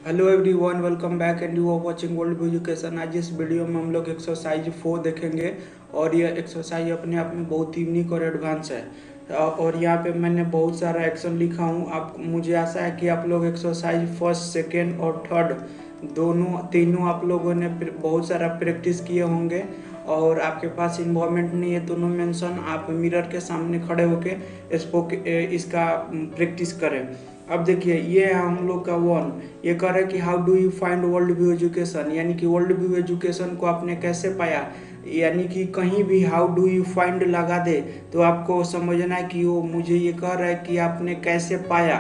Hello everyone, welcome back and you are watching World Education. आज इस video में हम लोग एक्सरसाइज 4 देखेंगे और ये एक्सरसाइज अपने आप में बहुत यूनिक और एडवांस है। और यहाँ पे मैंने बहुत सारा एक्शन लिखा हूँ। आप मुझे आशा है कि आप लोग एक्सरसाइज फर्स्ट, सेकेंड और थर्ड दोनों तीनों आप लोगों ने बहुत सारा प्रैक्टिस किए होंगे और आपके पास इन्वॉल्वमेंट नहीं है तो नो मेंशन। आप मिरर के सामने खड़े होके इसका प्रैक्टिस करें। अब देखिए, ये है हम लोग का वन। ये कह रहा है कि how do you find world view education, यानी कि वर्ल्ड व्यू एजुकेशन को आपने कैसे पाया। यानी कि कहीं भी हाउ डू यू फाइंड लगा दे तो आपको समझना है कि वो मुझे ये कह रहा है कि आपने कैसे पाया।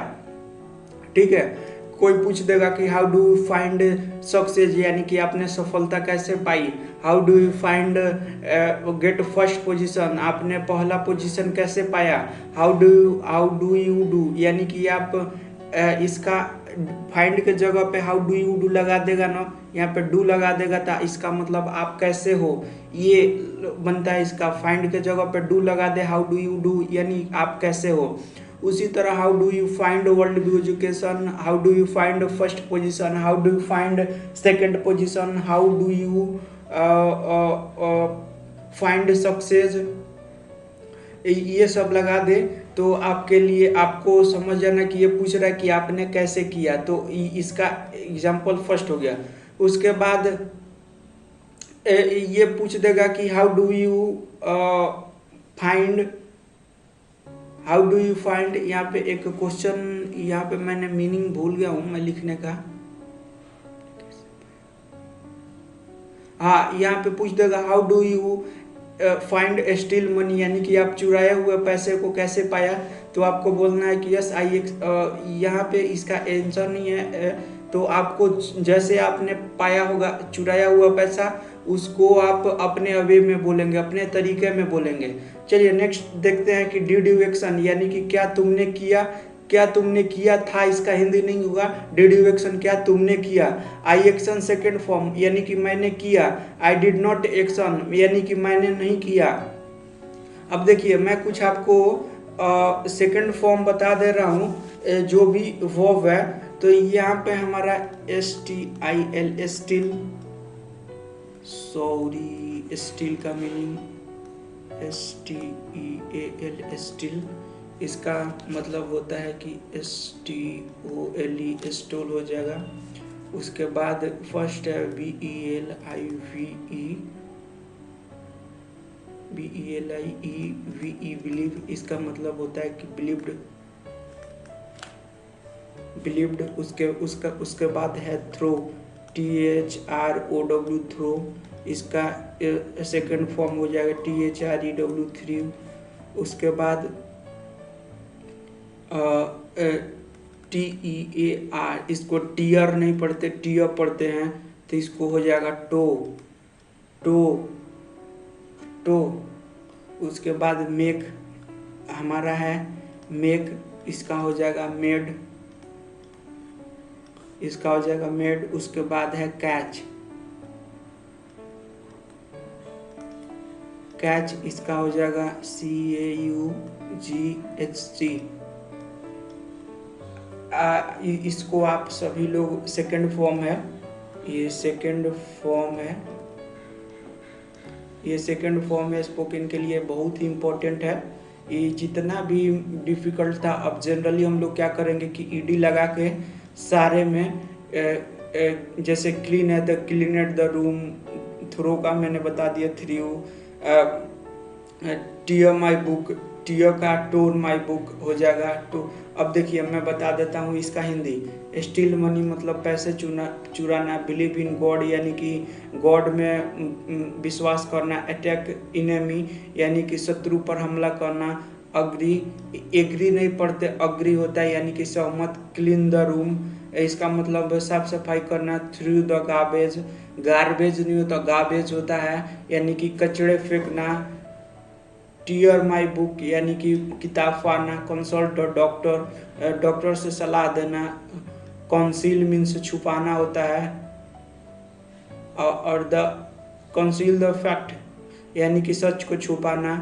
ठीक है। कोई पूछ देगा कि how do you find success, यानी कि आपने सफलता कैसे पाई। How do you find get first position, आपने पहला पोजीशन कैसे पाया। हाउ डू यू डू, यानी कि आप इसका फाइंड के जगह पे हाउ डू यू डू लगा देगा ना, यहाँ पे डू लगा देगा तो इसका मतलब आप कैसे हो ये बनता है। इसका फाइंड के जगह पे डू लगा दे, हाउ डू यू डू यानी आप कैसे हो। उसी तरह how do you find world view education, how do you find first position, how do you find second position, how do you find success, ये सब लगा दे तो आपके लिए आपको समझ जाना कि ये पूछ रहा है कि आपने कैसे किया। तो इसका एग्जाम्पल फर्स्ट हो गया। उसके बाद ये पूछ देगा कि find how do you find. यहाँ पे एक क्वेश्चन, यहाँ पे मैंने मीनिंग भूल गया हूँ मैं लिखने का। हाँ, यहाँ पे पूछ देगा how do you find steel money, यानी कि आप चुराए हुए पैसे को कैसे पाया। तो आपको बोलना है कि यस आई एक्स। यहाँ पे इसका आंसर नहीं है। तो आपको जैसे आपने पाया होगा चुराया हुआ पैसा, उसको आप अपने अवे में बोलेंगे, अपने तरीके में बोलेंगे। चलिए नेक्स्ट देखते हैं कि डिड यू एक्शन, यानी कि क्या तुमने किया। क्या तुमने किया था, इसका हिंदी नहीं होगा डिड यू एक्शन, क्या तुमने किया। आई एक्शन सेकेंड फॉर्म, यानी कि मैंने किया। आई डिड नॉट एक्शन, यानी कि मैंने नहीं किया। अब देखिए, मैं कुछ आपको सेकेंड फॉर्म बता दे रहा हूँ जो भी वर्ब है। तो यहाँ पे हमारा STIL स्टिल, सॉरी स्टील का मीनिंग STEAL स्टिल, इसका मतलब होता है कि STOLE स्टोल हो जाएगा। उसके बाद फर्स्ट है BELIEVE बिलीव, इसका मतलब होता है कि बिलीव्ड। उसके बाद है थ्रो, THROW थ्रो, इसका सेकंड फॉर्म हो जाएगा THREW थ्री। उसके बाद TEAR, इसको टीयर नहीं पढ़ते टीयर पढ़ते हैं, तो इसको हो जाएगा टो टो टो। उसके बाद मेक हमारा है मेक, इसका हो जाएगा मेड, इसका हो जाएगा मेड। उसके बाद है कैच, कैच इसका हो जाएगा CAUGHC। इसको आप सभी लोग सेकंड फॉर्म है, ये सेकंड फॉर्म है, ये सेकंड फॉर्म है स्पोकन के लिए बहुत ही इम्पोर्टेंट है। ये जितना भी डिफिकल्ट था, अब जनरली हम लोग क्या करेंगे कि ED लगा के सारे में जैसे क्लीन है तो क्लीनेड द रूम, थ्रो का मैंने बता दिया throw, tear my book, tear का टोर माई बुक हो जाएगा तो। अब देखिए मैं बता देता हूँ इसका हिंदी। स्टील मनी मतलब पैसे चुराना। बिलीव इन गॉड, यानी कि गॉड में विश्वास करना। अटैक इनेमी, यानी कि शत्रु पर हमला करना। अग्री, एग्री नहीं पढ़ते अग्री होता है, यानी कि सहमत। क्लीन द रूम, इसका मतलब साफ सफाई करना। थ्रू द गार्बेज, गार्बेज नहीं होता गार्बेज होता है, यानी कि कचड़े फेंकना। टीयर माई बुक, यानी कि किताब फाड़ना। कंसल्ट द डॉक्टर, डॉक्टर से सलाह देना। काउंसिल मीन्स छुपाना होता है। और द कंसील द फैक्ट, यानी कि सच को छुपाना।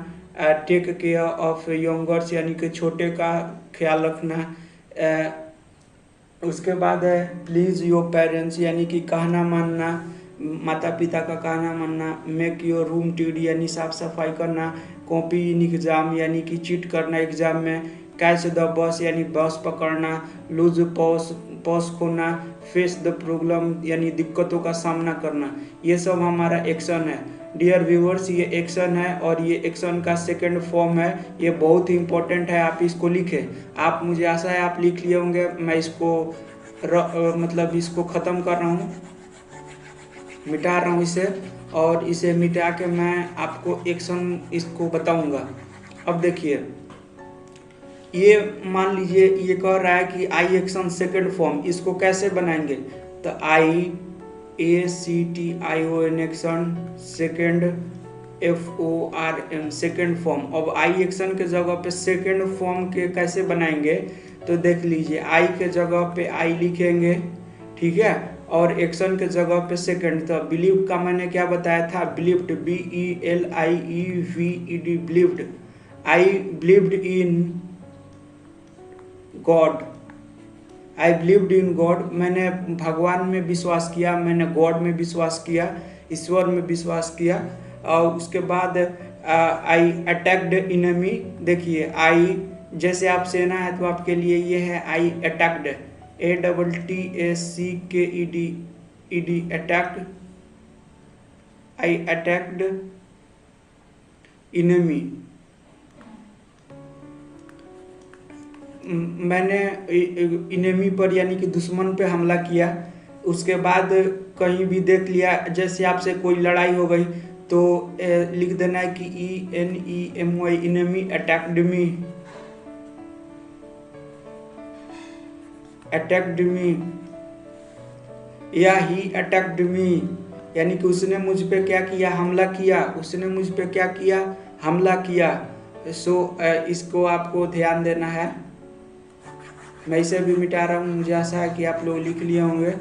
टेक केयर ऑफ यंगर्स, यानी कि छोटे का ख्याल रखना। उसके बाद है प्लीज योर पेरेंट्स, यानी कि कहना मानना, माता पिता का कहना मानना। मेक योर रूम टिडी, यानी साफ सफाई करना। कॉपी इन एग्जाम, यानी कि चीट करना एग्जाम में। कैच द बस, यानी बस पकड़ना। लूज पॉस, पॉस खोना। फेस द प्रॉब्लम, यानी दिक्कतों का सामना करना। ये सब हमारा एक्शन है डियर व्यूअर्स, ये एक्शन है और ये एक्शन का सेकंड फॉर्म है। ये बहुत ही इंपॉर्टेंट है, आप इसको लिखें। आप, मुझे आशा है आप लिख लिए होंगे। मैं इसको मतलब इसको ख़त्म कर रहा हूँ, मिटा रहा हूँ इसे, और इसे मिटा के मैं आपको एक्शन इसको बताऊंगा। अब देखिए, ये मान लीजिए ये कह रहा है कि आई एक्शन सेकंड फॉर्म, इसको कैसे बनाएंगे? तो ACTION action, second FORM second form. अब आई एक्शन के जगह पे सेकंड फॉर्म के कैसे बनाएंगे? तो देख लीजिए, आई के जगह पे आई लिखेंगे, ठीक है, और एक्शन के जगह पे सेकंड। तो बिलीव का मैंने क्या बताया था? Believed, BELIEVED, believed. I believed in God, I believed in God, मैंने भगवान में विश्वास किया, मैंने गॉड में विश्वास किया, ईश्वर में विश्वास किया। और उसके बाद आई अटैक्ड इनमी। देखिए, आई जैसे आप सेना है तो आपके लिए ये है आई अटैक्ड, ATTACKED, अटैक्ड, आई अटैक्ड इनमी। मैंने इनेमी पर, यानी कि दुश्मन पे हमला किया। उसके बाद कहीं भी देख लिया, जैसे आपसे कोई लड़ाई हो गई तो लिख देना है कि ENEMY, इनेमी अटैक्ड मी, अटैक्ड मी, या ही अटैक्ड मी, यानी कि उसने मुझ पे क्या किया? हमला किया। उसने मुझ पे क्या किया? हमला किया। सो इसको आपको ध्यान देना है। मैं इसे भी मिटा रहा हूँ, मुझे आशा है कि आप लोग लिख लिए होंगे।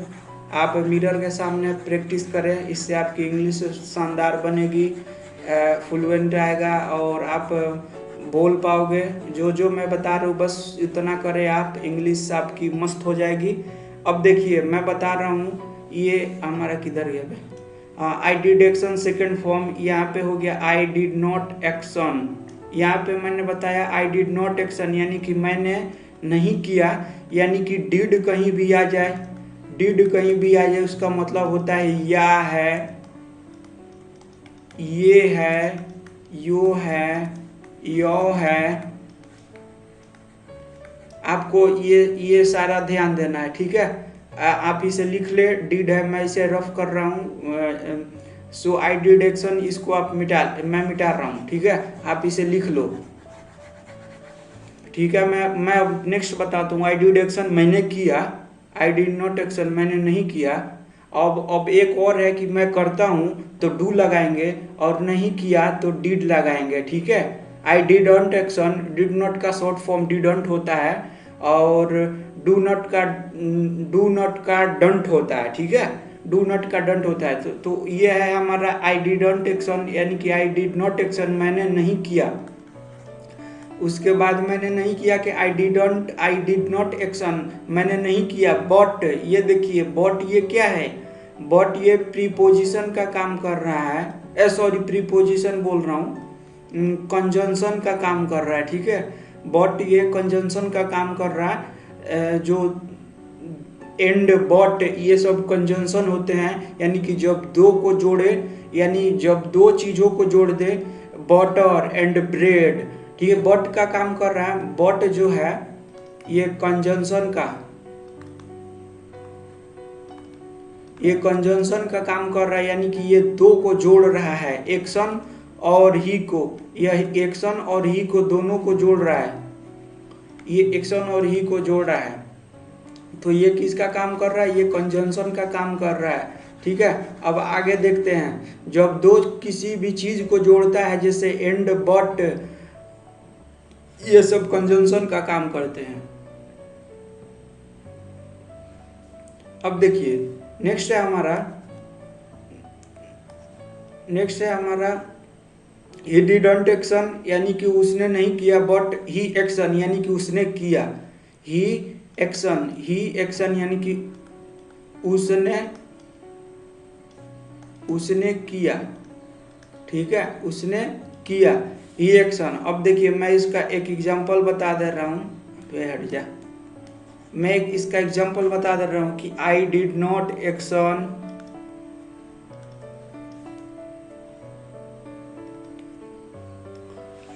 आप मिरर के सामने प्रैक्टिस करें, इससे आपकी इंग्लिश शानदार बनेगी, फ्लुएंट आएगा और आप बोल पाओगे। जो जो मैं बता रहा हूँ बस इतना करें आप, इंग्लिश आपकी मस्त हो जाएगी। अब देखिए, मैं बता रहा हूँ, ये हमारा किधर गया? I did action second form, यहाँ पे हो गया आई डिड नॉट एक्शन। यहाँ पे मैंने बताया आई डिड नॉट एक्शन, यानी कि मैंने नहीं किया, यानी कि डिड कहीं भी आ जाए, डिड कहीं भी आ जाए उसका मतलब होता है या है, ये है, यो है, यो है। आपको ये सारा ध्यान देना है, ठीक है। आप इसे लिख ले, डिड है, मैं इसे रफ कर रहा हूँ। सो आई डिड एक्शन, इसको आप मैं मिटा रहा हूँ, ठीक है। आप इसे लिख लो, ठीक है। मैं अब नेक्स्ट बताता हूँ। आई डिड एक्शन, मैंने किया। आई डिड नॉट एक्शन, मैंने नहीं किया। अब एक और है कि मैं करता हूँ तो डू लगाएंगे, और नहीं किया तो डिड लगाएंगे, ठीक है। I didn't action, did not का शॉर्ट फॉर्म डिडंट होता है, और डू नॉट का डंट होता है, ठीक है। डू नॉट का डंट होता है। तो ये है हमारा आई डिडंट एक्शन, यानी कि आई डिड नॉट एक्शन, मैंने नहीं किया। उसके बाद मैंने नहीं किया कि आई डिड नॉट एक्शन, मैंने नहीं किया। बट ये देखिए, बट ये क्या है? बट ये प्रीपोजिशन का काम कर रहा है, सॉरी प्रीपोजिशन बोल रहा हूँ, कंजंक्शन का काम कर रहा है, ठीक है। बट ये कंजंक्शन का काम कर रहा है। जो एंड, बट, ये सब कंजंक्शन होते हैं, यानी कि जब दो को जोड़े, यानी जब दो चीजों को जोड़ दे, बटर एंड ब्रेड, ठीक है। बट का काम कर रहा है, बट जो है ये कंजंक्शन का काम कर रहा है, यानी कि ये दो को जोड़ रहा है, एक्शन और ही को, यह एक्शन और ही को दोनों को जोड़ रहा है, ये एक्शन और ही को जोड़ रहा है। तो ये किसका काम कर रहा है? ये कंजंक्शन का काम कर रहा है, ठीक है। अब आगे देखते हैं, जब दो किसी भी चीज को जोड़ता है, जैसे एंड, बट, ये सब कंजंक्शन का काम करते हैं। अब देखिए, नेक्स्ट है हमारा ही डिडंट एक्शन, यानी कि उसने नहीं किया। बट ही एक्शन, यानी कि उसने किया। ही एक्शन, ही एक्शन यानी कि उसने किया, ठीक है, उसने किया, ही एक्शन। अब देखिए मैं इसका एक एग्जांपल बता दे रहा हूँ, हट जा, मैं इसका एग्जांपल बता दे रहा हूँ कि I did not action,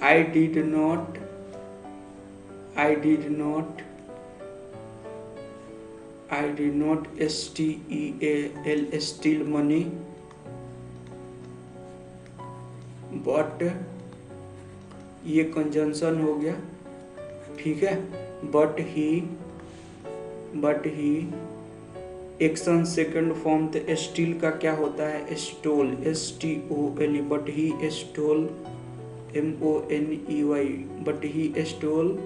I did not steal money, but ये कंजंक्शन हो गया, ठीक है, but he action second form तो स्टील का क्या होता है, stole, STOLE, but he stole MONEY, but he stole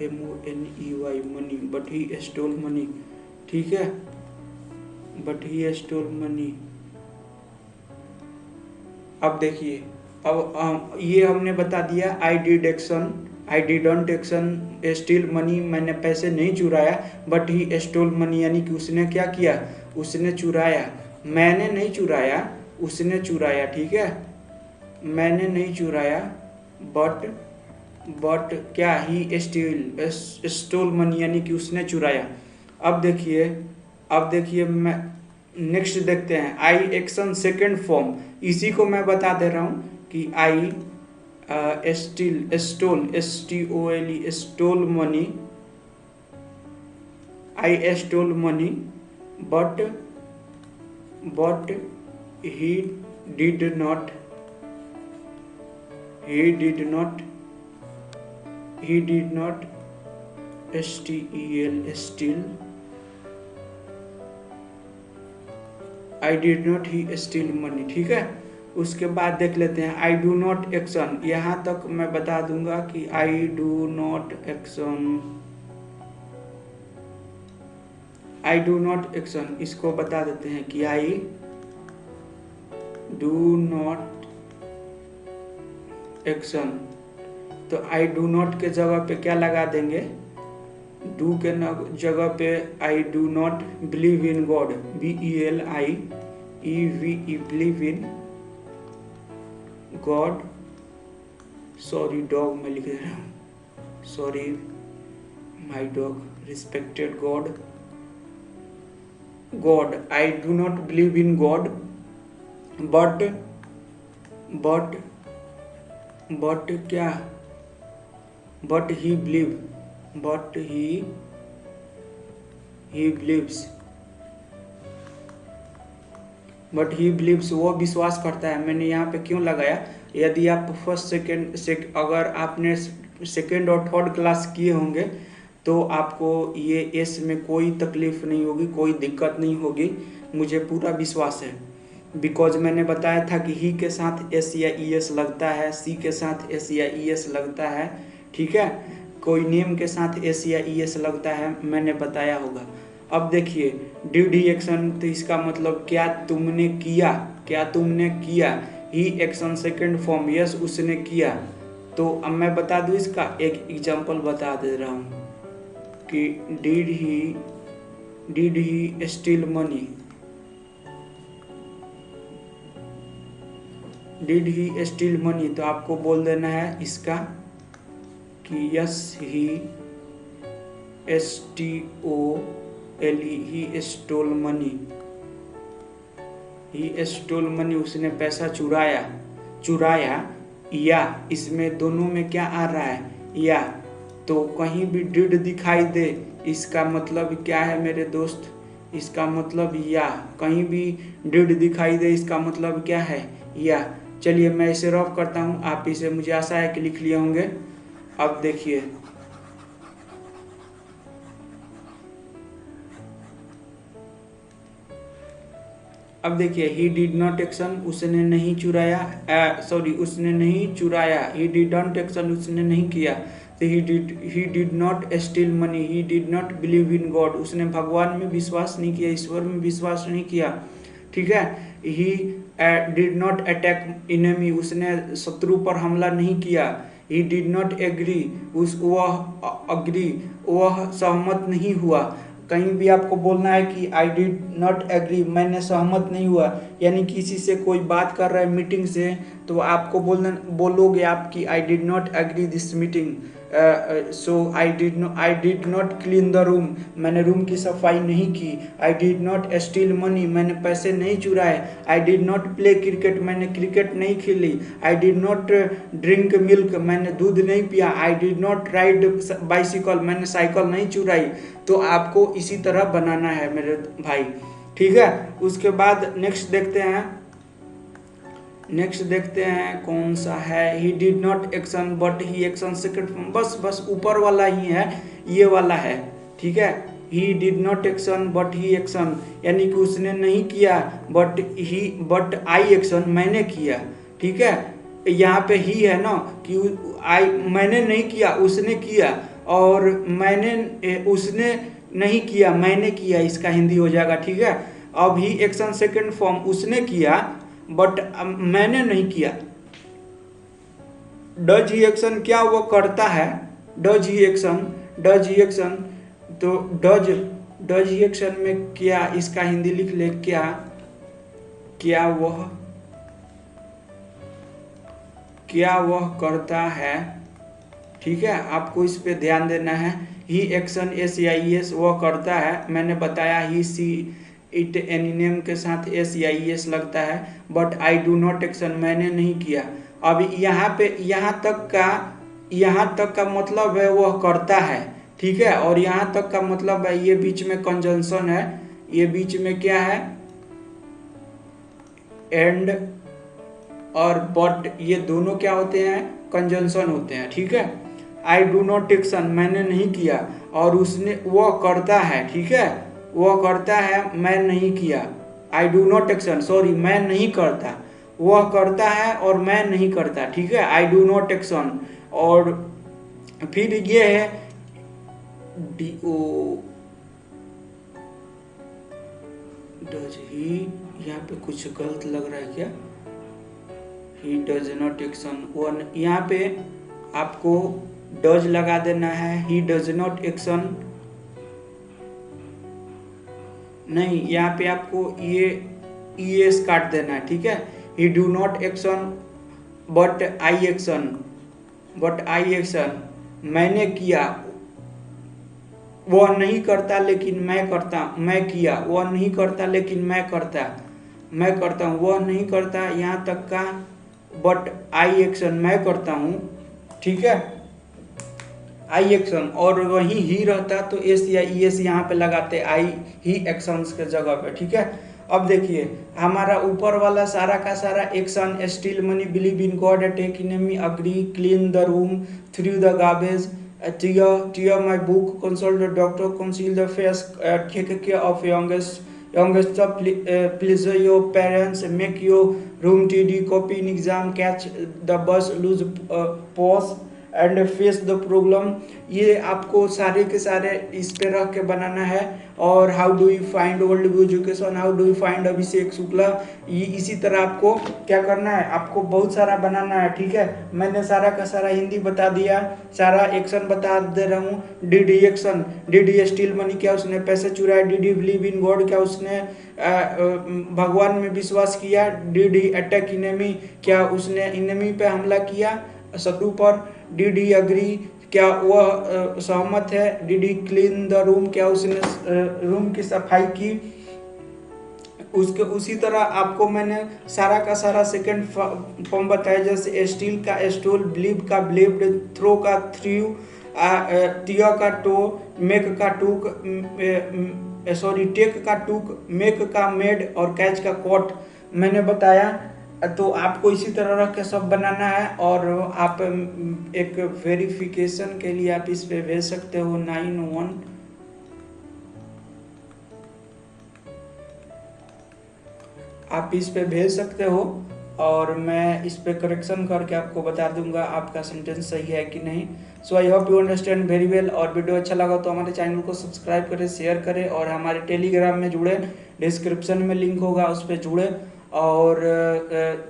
MONEY money, but he stole money, ठीक है, but he stole money। अब देखिए, अब ये हमने बता दिया I didn't action steal money, मैंने पैसे नहीं चुराया, बट ही स्टोल मनी यानी कि उसने क्या किया, उसने चुराया, मैंने नहीं चुराया, उसने चुराया, ठीक है, मैंने नहीं चुराया, बट क्या, ही स्टोल मनी यानी कि उसने चुराया। अब देखिए मैं नेक्स्ट देखते हैं, आई एक्शन सेकंड फॉर्म, इसी को मैं बता दे रहा हूँ कि I stole stole money, I stole money, but he did not steal, I did not he steal money, ठीक है। उसके बाद देख लेते हैं आई डू नॉट एक्शन, यहाँ तक मैं बता दूंगा कि आई डू नॉट एक्शन, इसको बता देते हैं कि आई डू नॉट एक्शन, तो आई डू नॉट के जगह पे क्या लगा देंगे, डू के जगह पे I do not believe in God, BELIEVE, believe in God, sorry dog में लिख रहा हूँ, sorry my dog, respected God, I do not believe in God, but क्या, बट ही बिलीव्स, वो विश्वास करता है। मैंने यहाँ पे क्यों लगाया, यदि आप फर्स्ट अगर आपने सेकेंड और थर्ड क्लास किए होंगे तो आपको ये एस में कोई तकलीफ नहीं होगी, कोई दिक्कत नहीं होगी, मुझे पूरा विश्वास है, बिकॉज मैंने बताया था कि ही के साथ एस या ES लगता है, सी के साथ एस या ES लगता है, ठीक है, कोई नेम के साथ एस या ES लगता है, मैंने बताया होगा। अब देखिए डिड ही एक्शन, तो इसका मतलब क्या तुमने किया, ही एक्शन सेकंड फॉर्म, यस उसने किया। तो अब मैं बता दूं, इसका एक एग्जांपल बता दे रहा हूँ कि did he steel money, did he steel money, तो आपको बोल देना है इसका कि yes he STOLE, he stole money, उसने पैसा चुराया, या इसमें दोनों में क्या आ रहा है, या, तो कहीं भी डिड दिखाई दे इसका मतलब क्या है मेरे दोस्त, इसका मतलब या, कहीं भी डिड दिखाई दे इसका मतलब क्या है, या। चलिए मैं इसे रफ करता हूँ, आप इसे, मुझे आशा है कि लिख लिए होंगे। अब देखिए ही डिड नॉट एक्शन, उसने नहीं चुराया, ही डिडंट एक्शन, उसने नहीं किया, तो he did not steal money, he did not believe in God, उसने भगवान में विश्वास नहीं किया, ईश्वर में विश्वास नहीं किया, ठीक है। He did not attack enemy, उसने शत्रु पर हमला नहीं किया। ही डिड नॉट एग्री, वह सहमत नहीं हुआ। कहीं भी आपको बोलना है कि आई डिड नॉट एग्री, मैंने सहमत नहीं हुआ, यानी किसी से कोई बात कर रहा है मीटिंग से, तो आपको बोलोगे आप कि I did not agree this meeting, so I did not clean the room, मैंने रूम की सफाई नहीं की। I did not steal money, मैंने पैसे नहीं चुराए। I did not play cricket, मैंने क्रिकेट नहीं खेली। I did not drink milk, मैंने दूध नहीं पिया। I did not ride bicycle, मैंने साइकिल नहीं चुराई। तो आपको इसी तरह बनाना है मेरे भाई, ठीक है। उसके बाद नेक्स्ट देखते हैं कौन सा है। He did not action but he action second form, बस ऊपर वाला ही है, ये वाला है, ठीक है। He did not action but he action, यानी कि उसने नहीं किया, बट आई एक्शन, मैंने किया, ठीक है। यहाँ पे ही है ना कि मैंने नहीं किया, उसने किया, और उसने नहीं किया, मैंने किया, इसका हिंदी हो जाएगा, ठीक है। अब ही एक्शन सेकंड फॉर्म, उसने किया बट मैंने नहीं किया। डज ही एक्शन, क्या वो करता है, डज ही एक्शन, तो डज ही एक्शन में क्या, इसका हिंदी लिख ले, क्या वह करता है, ठीक है। आपको इस पे ध्यान देना है। ही एक्शन SEIS, वह करता है, मैंने बताया ही सी इट एनी नेम के साथ SEIS लगता है। But I do not action, मैंने नहीं किया। अब यहाँ तक का मतलब है वह करता है, ठीक है। और यहाँ तक का मतलब है, ये बीच में कंजंक्शन है, ये बीच में क्या है, एंड और बट, ये दोनों क्या होते हैं, कंजंक्शन होते हैं, ठीक है। आई डू नॉट एक्शन, मैंने नहीं किया, और वह करता है, ठीक है, वह करता है, मैं नहीं किया। I do not action, sorry, मैं नहीं करता, वह करता है और मैं नहीं करता, ठीक है। आई डू नॉट एक्शन, और फिर ये है DO, डज ही, यहाँ पे कुछ गलत लग रहा है क्या, ही डज नॉट एक्शन, यहाँ पे आपको डज लगा देना है, ही डज नॉट एक्शन नहीं, यहाँ पे आपको ये ES काट देना है, ठीक है। ही do not action but I action, मैंने किया, वह नहीं करता लेकिन मैं करता, मैं किया, वह नहीं करता लेकिन मैं करता हूँ, वह नहीं करता, यहाँ तक का, बट आई एक्शन, मैं करता हूँ, ठीक है, आई एक्शन, और वहीं ही रहता तो S या ES यहाँ पे लगाते, आई ही एक्शंस के जगह पे, ठीक है। अब देखिए हमारा ऊपर वाला सारा का सारा action, steal money, believe in God, take enemy, agree, clean the room, throw the garbage, tear my book, consult the doctor, conceal the face, take care of youngest, pleasure your parents, make your room tidy, copy in exam, catch the bus, lose pause and face the problem. ये आपको सारे के सारे इस पे रख के बनाना है। और how do you find world view education, how do you find Abhishek Shukla, ये इसी तरह आपको क्या करना है, आपको बहुत सारा बनाना है, ठीक है। मैंने सारा का सारा हिंदी बता दिया, सारा एक्शन बता दे रहा हूँ। Did he action, did he steel money, क्या उसने पैसे चुराए। Did he believe in God, क्या उसने भगवान में विश्वास किया। डिड ही अटैक इनेमी, क्या उसने इनेमी पे हमला किया, शत्रु पर। डिड ही अग्री, क्या वह सहमत है। Did he clean the room, क्या उसने रूम की सफाई की। उसके उसी तरह आपको मैंने सारा का सारा सेकंड फॉर्म बताया, जैसे स्टील का स्टोल, बिलीव का बिलीव्ड, थ्रो का थ्रू, टिया का टो, मेक का टूक, टेक का टूक, मेक का मेड, और कैच का कॉट मैंने बताया। तो आपको इसी तरह रख के सब बनाना है। और आप एक वेरिफिकेशन के लिए आप इस पे भेज सकते हो 91, आप इस पे भेज सकते हो और मैं इस पे करेक्शन करके आपको बता दूंगा आपका सेंटेंस सही है कि नहीं। So I hope you understand very well. और वीडियो अच्छा लगा तो हमारे चैनल को सब्सक्राइब करें, शेयर करें और हमारे टेलीग्राम में जुड़े, डिस्क्रिप्शन में लिंक होगा उस पर जुड़े। और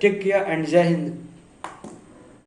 टेक केयर एंड जय हिंद।